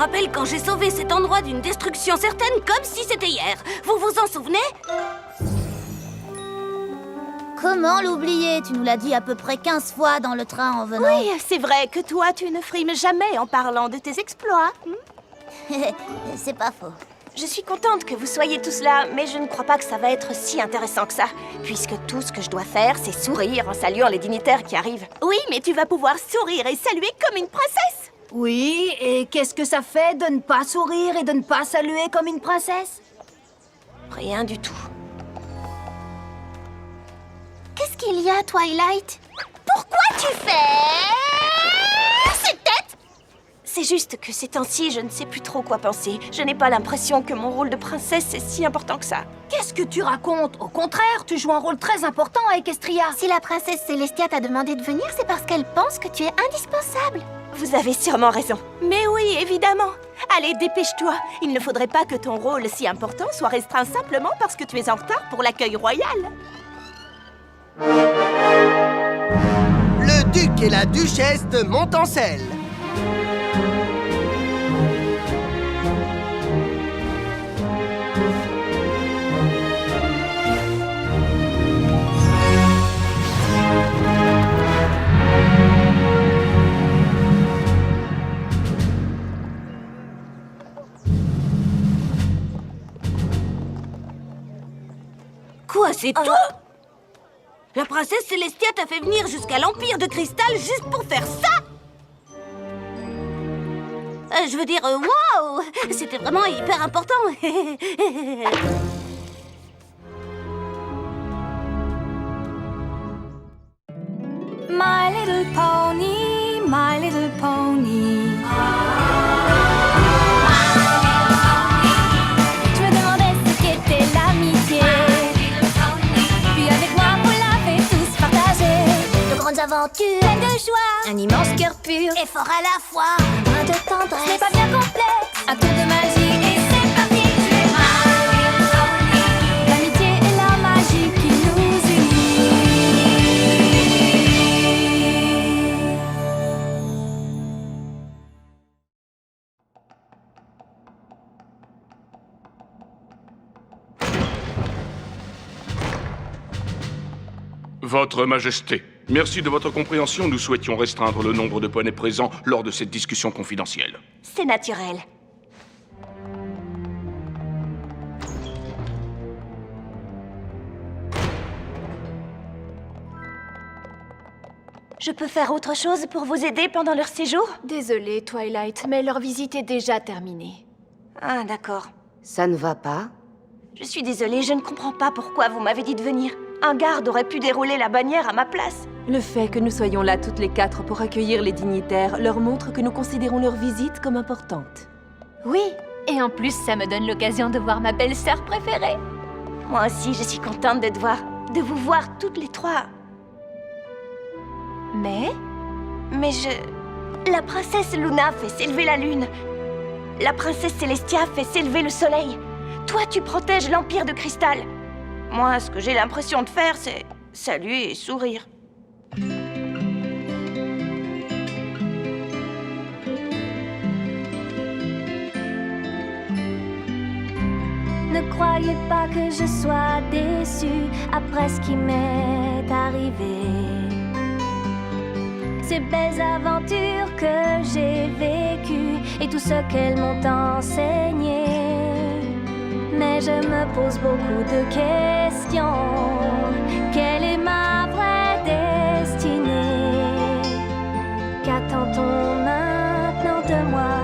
rappelle quand j'ai sauvé cet endroit d'une destruction certaine comme si c'était hier. Vous vous en souvenez? Comment l'oublier? Tu nous l'as dit à peu près 15 fois dans le train en venant. Oui, c'est vrai que toi, tu ne frimes jamais en parlant de tes exploits. C'est pas faux. Je suis contente que vous soyez tous là, mais je ne crois pas que ça va être si intéressant que ça, puisque tout ce que je dois faire, c'est sourire en saluant les dignitaires qui arrivent. Oui, mais tu vas pouvoir sourire et saluer comme une princesse. Oui, et qu'est-ce que ça fait de ne pas sourire et de ne pas saluer comme une princesse? Rien du tout. Qu'est-ce qu'il y a, Twilight? Pourquoi tu fais cette tête? C'est juste que ces temps-ci, je ne sais plus trop quoi penser. Je n'ai pas l'impression que mon rôle de princesse est si important que ça. Qu'est-ce que tu racontes? Au contraire, tu joues un rôle très important à Equestria. Si la princesse Célestia t'a demandé de venir, c'est parce qu'elle pense que tu es indispensable. Vous avez sûrement raison. Mais oui, évidemment. Allez, dépêche-toi. Il ne faudrait pas que ton rôle si important soit restreint simplement parce que tu es en retard pour l'accueil royal. Le duc et la duchesse de Montancel. Quoi, c'est tout? La princesse Célestia t'a fait venir jusqu'à l'Empire de Cristal juste pour faire ça? Je veux dire, waouh! C'était vraiment hyper important. My little pony, my little pony. Je me demandais ce qu'était l'amitié. Puis avec moi, vous l'avez tous partagé. De grandes aventures, Pleine de joie, un immense cœur pur et fort à la fois, un brin de ce n'est tendresse. pas bien complexe. Un tour de magie et c'est parti. L'amitié et la magie qui nous Votre Majesté, merci de votre compréhension. Nous souhaitions restreindre le nombre de poneys présents lors de cette discussion confidentielle. C'est naturel. Je peux faire autre chose pour vous aider pendant leur séjour? Désolée, Twilight, mais leur visite est déjà terminée. Ah, d'accord. Ça ne va pas? Je suis désolée, je ne comprends pas pourquoi vous m'avez dit de venir. Un garde aurait pu dérouler la bannière à ma place. Le fait que nous soyons là toutes les quatre pour accueillir les dignitaires leur montre que nous considérons leur visite comme importante. Oui, et en plus, ça me donne l'occasion de voir ma belle-sœur préférée. Moi aussi, je suis contente de te voir. De vous voir toutes les trois. Mais La princesse Luna fait s'élever la lune. La princesse Célestia fait s'élever le soleil. Toi, tu protèges l'Empire de Cristal. Moi, ce que j'ai l'impression de faire, c'est saluer et sourire. Ne croyez pas que je sois déçue après ce qui m'est arrivé. Ces belles aventures que j'ai vécues et tout ce qu'elles m'ont enseigné. Mais je me pose beaucoup de questions. Quelle est ma vraie destinée? Qu'attend-on maintenant de moi?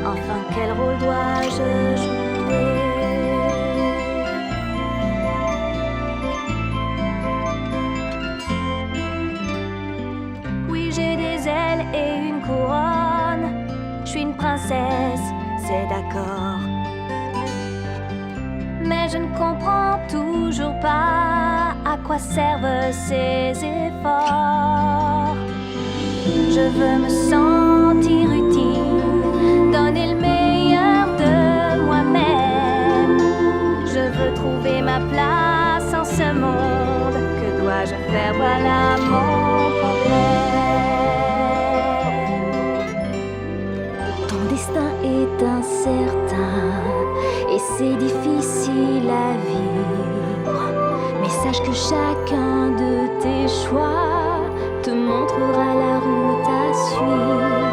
Enfin, quel rôle dois-je jouer? Oui, j'ai des ailes et une couronne. Je suis une princesse, c'est d'accord. Mais je ne comprends toujours pas à quoi servent ces efforts. Je veux me sentir utile, donner le meilleur de moi-même. Je veux trouver ma place en ce monde. Que dois-je faire? Voilà mon problème. Ton destin est incertain et c'est difficile à vivre. Mais sache que chacun de tes choix te montrera la route à suivre.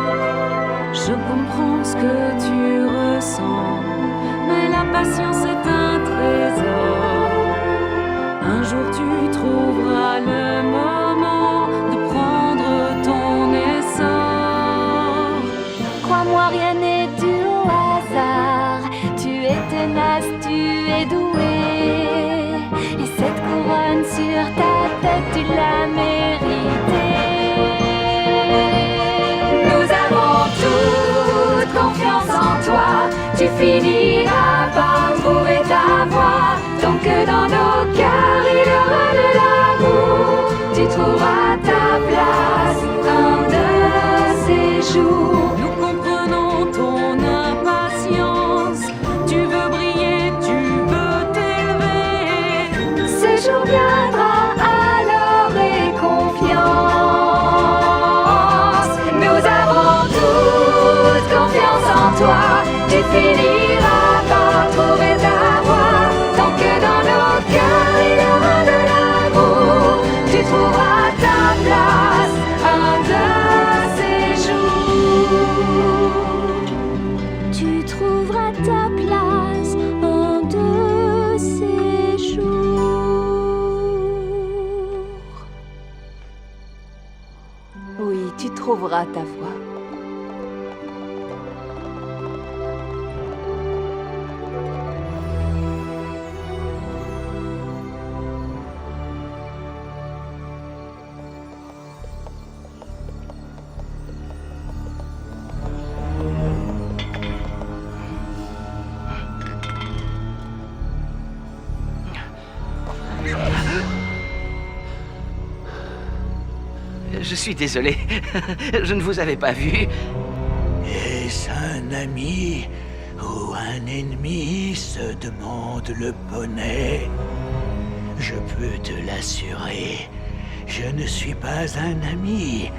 Je comprends ce que tu ressens, mais la patience est un trésor. Un jour tu trouveras le moment de prendre ton essor. Crois-moi, rien n'est dû au hasard. Tu es tenace, tu es doué. Et cette couronne sur ta tête, tu l'as méritée. Nous avons toute confiance en toi. Tu finiras par trouver ta voie. Tant que dans nos cœurs il y aura de l'amour, tu trouveras ta place un de ces jours. Nous comprenons ton impatience. Tu veux briller, tu veux t'élever. Ce jour viendra, alors aie confiance. Nous avons toute confiance en toi. Tu finiras par trouver ta voie. Tant que dans nos cœurs il y aura de l'amour, tu trouveras ta place un de ces jours. Tu trouveras ta place un de ces jours. Oui, tu trouveras ta voie. Je suis désolé, je ne vous avais pas vu. Est-ce un ami ou un ennemi, se demande le poney. Je peux te l'assurer, je ne suis pas un ami.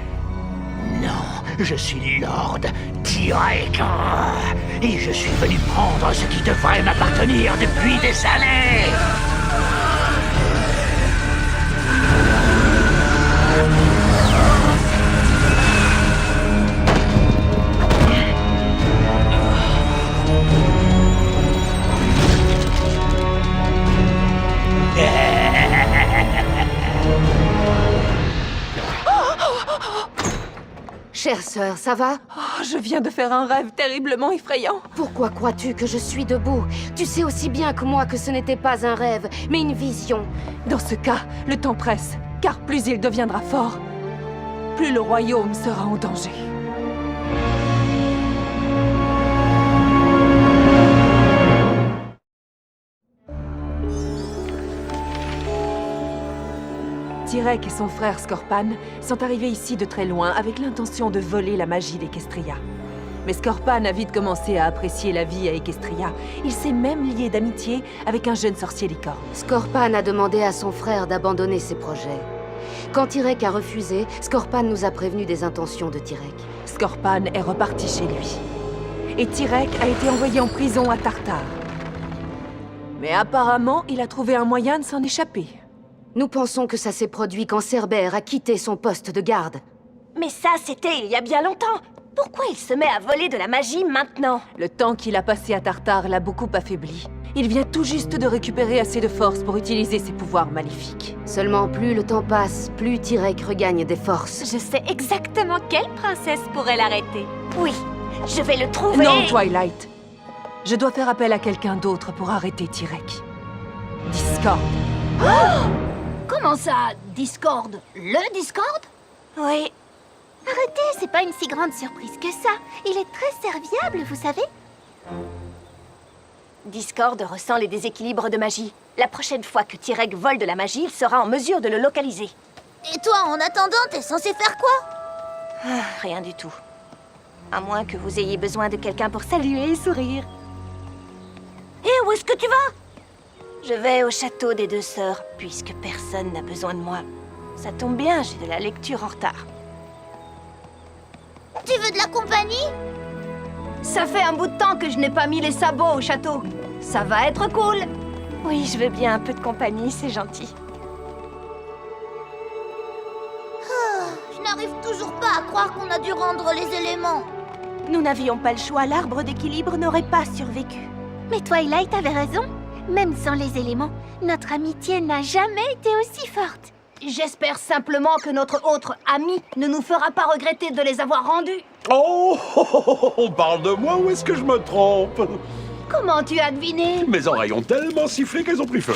Non, je suis Lord Tyrek. Et je suis venu prendre ce qui devrait m'appartenir depuis des années. Chère sœur, ça va? Oh, je viens de faire un rêve terriblement effrayant. Pourquoi crois-tu que je suis debout? Tu sais aussi bien que moi que ce n'était pas un rêve, mais une vision. Dans ce cas, le temps presse, car plus il deviendra fort, plus le royaume sera en danger. Tyrek et son frère Scorpan sont arrivés ici de très loin avec l'intention de voler la magie d'Equestria. Mais Scorpan a vite commencé à apprécier la vie à Equestria. Il s'est même lié d'amitié avec un jeune sorcier licorne. Scorpan a demandé à son frère d'abandonner ses projets. Quand Tyrek a refusé, Scorpan nous a prévenus des intentions de Tyrek. Scorpan est reparti chez lui. Et Tyrek a été envoyé en prison à Tartare. Mais apparemment, il a trouvé un moyen de s'en échapper. Nous pensons que ça s'est produit quand Cerbère a quitté son poste de garde. Mais ça, c'était il y a bien longtemps. Pourquoi il se met à voler de la magie maintenant? Le temps qu'il a passé à Tartare l'a beaucoup affaibli. Il vient tout juste de récupérer assez de force pour utiliser ses pouvoirs maléfiques. Seulement plus le temps passe, plus Tyrek regagne des forces. Je sais exactement quelle princesse pourrait l'arrêter. Oui, je vais le trouver. Non, Twilight. Je dois faire appel à quelqu'un d'autre pour arrêter Tyrek. Discord. Comment ça, Discord? Le Discord? Oui. Arrêtez, c'est pas une si grande surprise que ça. Il est très serviable, vous savez. Discord ressent les déséquilibres de magie. La prochaine fois que Tyrek vole de la magie, il sera en mesure de le localiser. Et toi, en attendant, t'es censé faire quoi? Rien du tout. À moins que vous ayez besoin de quelqu'un pour saluer et sourire. Et où est-ce que tu vas? Je vais au château des deux sœurs, puisque personne n'a besoin de moi. Ça tombe bien, j'ai de la lecture en retard. Tu veux de la compagnie? Ça fait un bout de temps que je n'ai pas mis les sabots au château. Ça va être cool. Oui, je veux bien un peu de compagnie, c'est gentil. Je n'arrive toujours pas à croire qu'on a dû rendre les éléments. Nous n'avions pas le choix, l'arbre d'équilibre n'aurait pas survécu. Mais Twilight avait raison. Même sans les éléments, notre amitié n'a jamais été aussi forte. J'espère simplement que notre autre ami ne nous fera pas regretter de les avoir rendus. Oh, on parle de moi ou est-ce que je me trompe? Comment tu as deviné? Mes oreilles ont tellement sifflé qu'elles ont pris feu.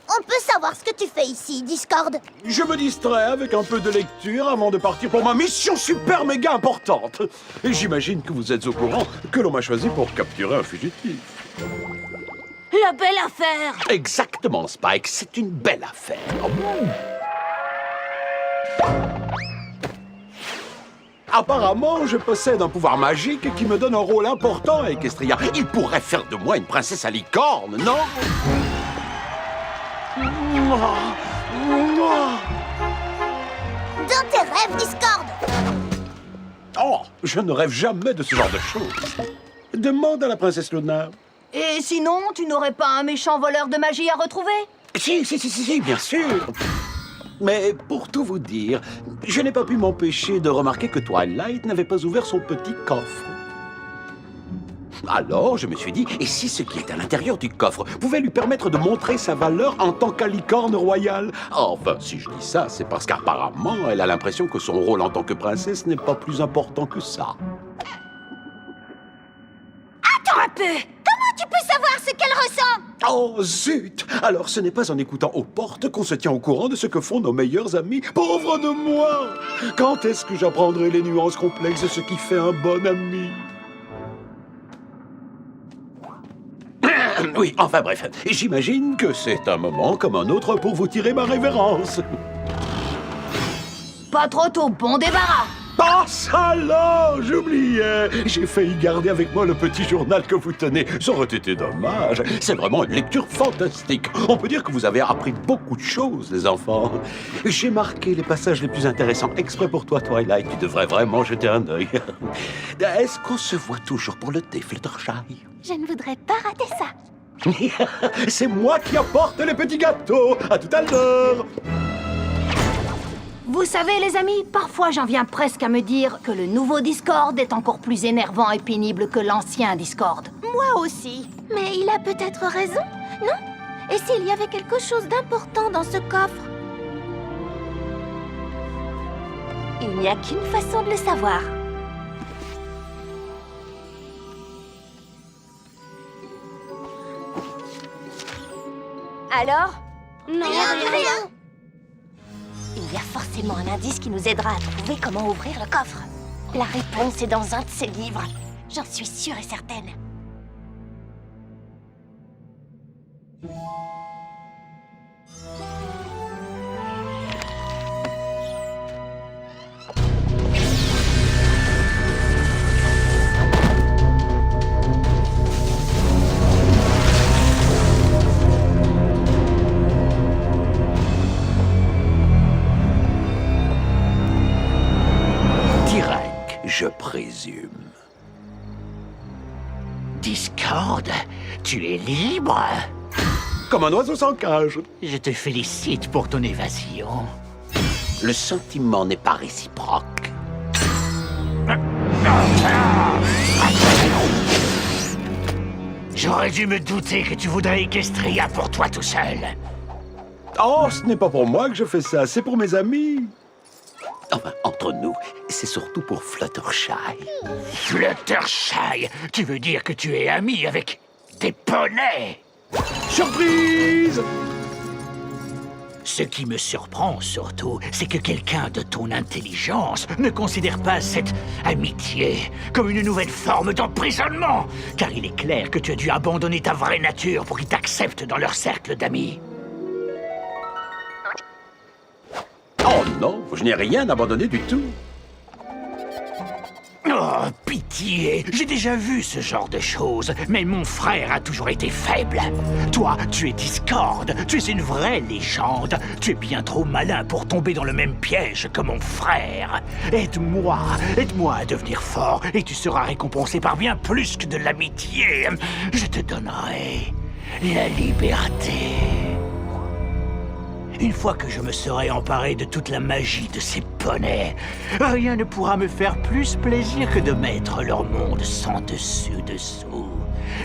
On peut savoir ce que tu fais ici, Discord? Je me distrais avec un peu de lecture avant de partir pour ma mission super méga importante. Et j'imagine que vous êtes au courant que l'on m'a choisi pour capturer un fugitif. La belle affaire! Exactement, Spike, c'est une belle affaire. Apparemment, je possède un pouvoir magique qui me donne un rôle important à Equestria. Il pourrait faire de moi une princesse à licorne, non? Dans tes rêves, Discord! Oh, je ne rêve jamais de ce genre de choses. Demande à la princesse Luna. Et sinon, tu n'aurais pas un méchant voleur de magie à retrouver? Si, bien sûr. Mais pour tout vous dire, je n'ai pas pu m'empêcher de remarquer que Twilight n'avait pas ouvert son petit coffre. Alors, je me suis dit, et si ce qui est à l'intérieur du coffre pouvait lui permettre de montrer sa valeur en tant qu'alicorne royale? Enfin, si je dis ça, c'est parce qu'apparemment, elle a l'impression que son rôle en tant que princesse n'est pas plus important que ça. Attends un peu! Comment tu peux savoir ce qu'elle ressent? Oh, zut! Alors, ce n'est pas en écoutant aux portes qu'on se tient au courant de ce que font nos meilleurs amis. Pauvre de moi! Quand est-ce que j'apprendrai les nuances complexes de ce qui fait un bon ami? Oui, enfin bref, j'imagine que c'est un moment comme un autre pour vous tirer ma révérence. Pas trop tôt, bon débarras. Ah, ça là, j'oubliais. J'ai failli garder avec moi le petit journal que vous tenez. Ça aurait été dommage. C'est vraiment une lecture fantastique. On peut dire que vous avez appris beaucoup de choses, les enfants. J'ai marqué les passages les plus intéressants exprès pour toi, Twilight. Tu devrais vraiment jeter un œil. Est-ce qu'on se voit toujours pour le thé, Fluttershy? Je ne voudrais pas rater ça. C'est moi qui apporte les petits gâteaux. À tout à l'heure. Vous savez, les amis, parfois j'en viens presque à me dire que le nouveau Discord est encore plus énervant et pénible que l'ancien Discord. Moi aussi. Mais il a peut-être raison, non? Et s'il y avait quelque chose d'important dans ce coffre? Il n'y a qu'une façon de le savoir. Alors? Non, rien. Il y a forcément un indice qui nous aidera à trouver comment ouvrir le coffre. La réponse est dans un de ces livres. J'en suis sûre et certaine. Je présume. Discord, tu es libre? Comme un oiseau sans cage. Je te félicite pour ton évasion. Le sentiment n'est pas réciproque. J'aurais dû me douter que tu voudrais Equestria pour toi tout seul. Oh, ce n'est pas pour moi que je fais ça, c'est pour mes amis. Enfin, entre nous, c'est surtout pour Fluttershy. Fluttershy? Tu veux dire que tu es ami avec des poneys? Surprise! Ce qui me surprend surtout, c'est que quelqu'un de ton intelligence ne considère pas cette amitié comme une nouvelle forme d'emprisonnement. Car il est clair que tu as dû abandonner ta vraie nature pour qu'ils t'acceptent dans leur cercle d'amis. Oh non, je n'ai rien abandonné du tout. Oh, Oh, pitié! J'ai déjà vu ce genre de choses, mais mon frère a toujours été faible. Toi, tu es Discord, tu es une vraie légende. Tu es bien trop malin pour tomber dans le même piège que mon frère. Aide-moi à devenir fort, et tu seras récompensé par bien plus que de l'amitié. Je te donnerai la liberté. Une fois que je me serai emparé de toute la magie de ces poneys, rien ne pourra me faire plus plaisir que de mettre leur monde sans dessus-dessous.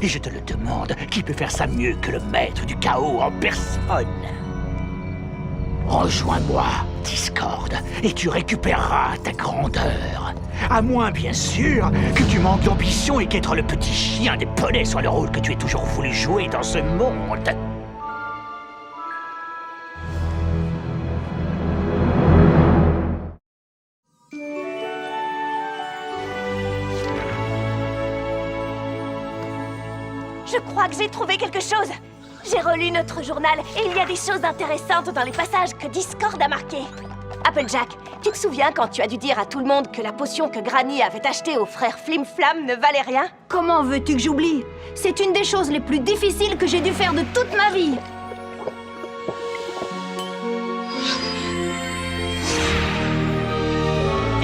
Et je te le demande, qui peut faire ça mieux que le maître du chaos en personne? Rejoins-moi, Discord, et tu récupéreras ta grandeur. À moins, bien sûr, que tu manques d'ambition et qu'être le petit chien des poneys soit le rôle que tu aies toujours voulu jouer dans ce monde. Je crois que j'ai trouvé quelque chose. J'ai relu notre journal et il y a des choses intéressantes dans les passages que Discord a marqués. Applejack, tu te souviens quand tu as dû dire à tout le monde que la potion que Granny avait achetée aux frères Flim Flam ne valait rien? Comment veux-tu que j'oublie? C'est une des choses les plus difficiles que j'ai dû faire de toute ma vie.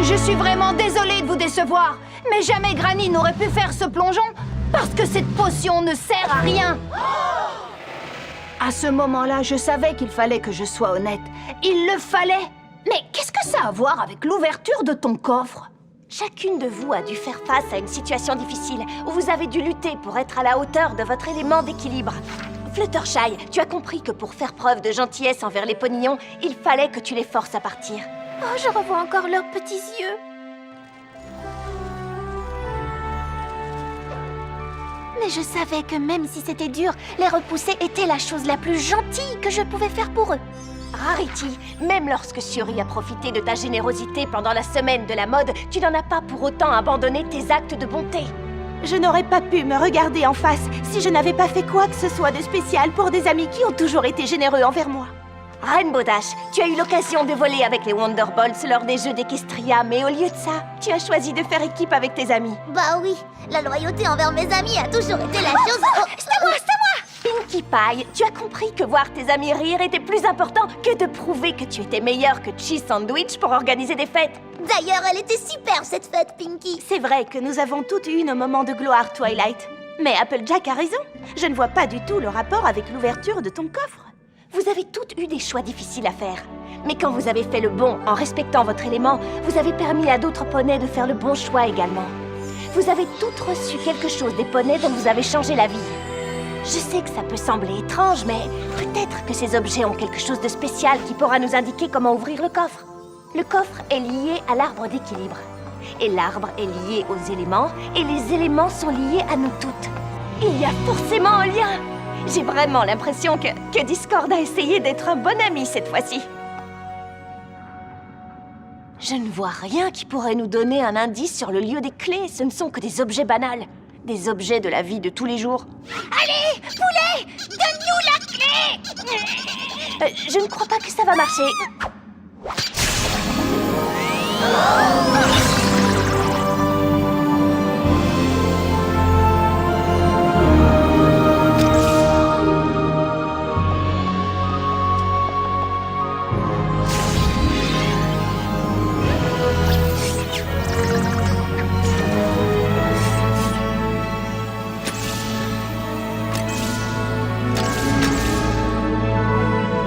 Je suis vraiment désolée de vous décevoir, mais jamais Granny n'aurait pu faire ce plongeon parce que cette potion ne sert à rien. À ce moment-là, je savais qu'il fallait que je sois honnête. Il le fallait. Mais qu'est-ce que ça a à voir avec l'ouverture de ton coffre? Chacune de vous a dû faire face à une situation difficile où vous avez dû lutter pour être à la hauteur de votre élément d'équilibre. Fluttershy, tu as compris que pour faire preuve de gentillesse envers les ponignons, il fallait que tu les forces à partir. Oh, je revois encore leurs petits yeux. Mais je savais que même si c'était dur, les repousser était la chose la plus gentille que je pouvais faire pour eux. Rarity, même lorsque Shuri a profité de ta générosité pendant la semaine de la mode, tu n'en as pas pour autant abandonné tes actes de bonté. Je n'aurais pas pu me regarder en face si je n'avais pas fait quoi que ce soit de spécial pour des amis qui ont toujours été généreux envers moi. Rainbow Dash, tu as eu l'occasion de voler avec les Wonderbolts lors des jeux d'Equestria, mais au lieu de ça, tu as choisi de faire équipe avec tes amis. Bah oui, la loyauté envers mes amis a toujours été la chose... Oh, c'est à moi, c'est à moi! Pinkie Pie, tu as compris que voir tes amis rire était plus important que de prouver que tu étais meilleur que Cheese Sandwich pour organiser des fêtes. D'ailleurs, elle était superbe cette fête, Pinkie. C'est vrai que nous avons toutes eu nos moments de gloire, Twilight. Mais Applejack a raison. Je ne vois pas du tout le rapport avec l'ouverture de ton coffre. Vous avez toutes eu des choix difficiles à faire. Mais quand vous avez fait le bon en respectant votre élément, vous avez permis à d'autres poneys de faire le bon choix également. Vous avez toutes reçu quelque chose des poneys dont vous avez changé la vie. Je sais que ça peut sembler étrange, mais peut-être que ces objets ont quelque chose de spécial qui pourra nous indiquer comment ouvrir le coffre. Le coffre est lié à l'arbre d'équilibre. Et l'arbre est lié aux éléments, et les éléments sont liés à nous toutes. Il y a forcément un lien! J'ai vraiment l'impression que Discord a essayé d'être un bon ami cette fois-ci. Je ne vois rien qui pourrait nous donner un indice sur le lieu des clés. Ce ne sont que des objets banals. Des objets de la vie de tous les jours. Allez, poulet, donne-nous la clé! Je ne crois pas que ça va marcher.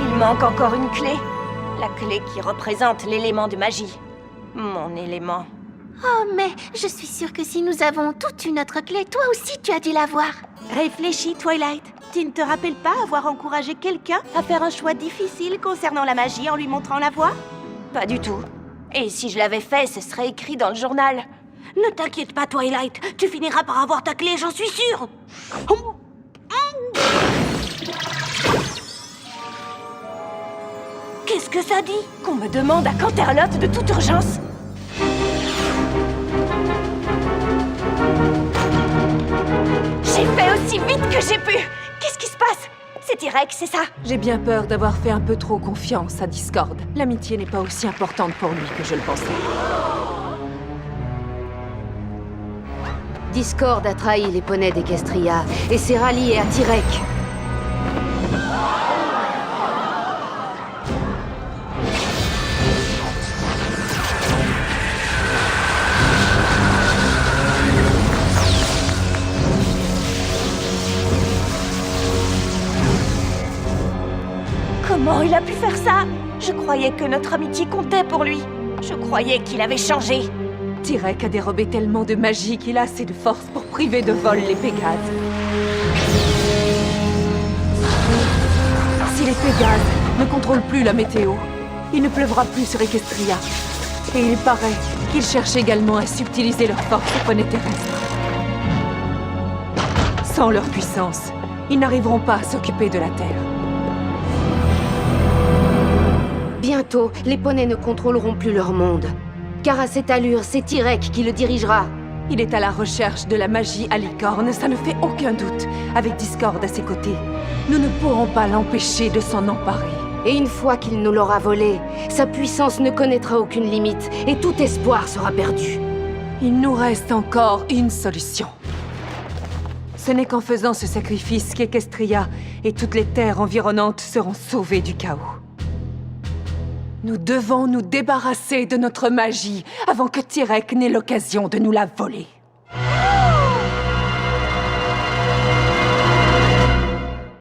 Il manque encore une clé. La clé qui représente l'élément de magie. Mon élément. Oh, mais je suis sûre que si nous avons toute une autre clé, toi aussi tu as dû l'avoir. Réfléchis, Twilight. Tu ne te rappelles pas avoir encouragé quelqu'un à faire un choix difficile concernant la magie en lui montrant la voie? Pas du tout. Et si je l'avais fait, ce serait écrit dans le journal. Ne t'inquiète pas, Twilight. Tu finiras par avoir ta clé, j'en suis sûre. Qu'est-ce que ça dit? Qu'on me demande à Canterlot de toute urgence. J'ai fait aussi vite que j'ai pu. Qu'est-ce qui se passe? C'est T-Rex, c'est ça? J'ai bien peur d'avoir fait un peu trop confiance à Discord. L'amitié n'est pas aussi importante pour lui que je le pensais. Discord a trahi les poneys d'Equestria et s'est rallié à Tyrek. Comment il a pu faire ça? Je croyais que notre amitié comptait pour lui. Je croyais qu'il avait changé. Tyrek a dérobé tellement de magie qu'il a assez de force pour priver de vol les Pégases. Si les Pégases ne contrôlent plus la météo, il ne pleuvra plus sur Equestria. Et il paraît qu'ils cherchent également à subtiliser leur force aux poneys terrestres. Sans leur puissance, ils n'arriveront pas à s'occuper de la Terre. Bientôt, les poneys ne contrôleront plus leur monde. Car à cette allure, c'est Tyrek qui le dirigera. Il est à la recherche de la magie à licorne, ça ne fait aucun doute. Avec Discord à ses côtés, nous ne pourrons pas l'empêcher de s'en emparer. Et une fois qu'il nous l'aura volé, sa puissance ne connaîtra aucune limite et tout espoir sera perdu. Il nous reste encore une solution. Ce n'est qu'en faisant ce sacrifice qu'Equestria et toutes les terres environnantes seront sauvées du chaos. Nous devons nous débarrasser de notre magie avant que Tyrek n'ait l'occasion de nous la voler.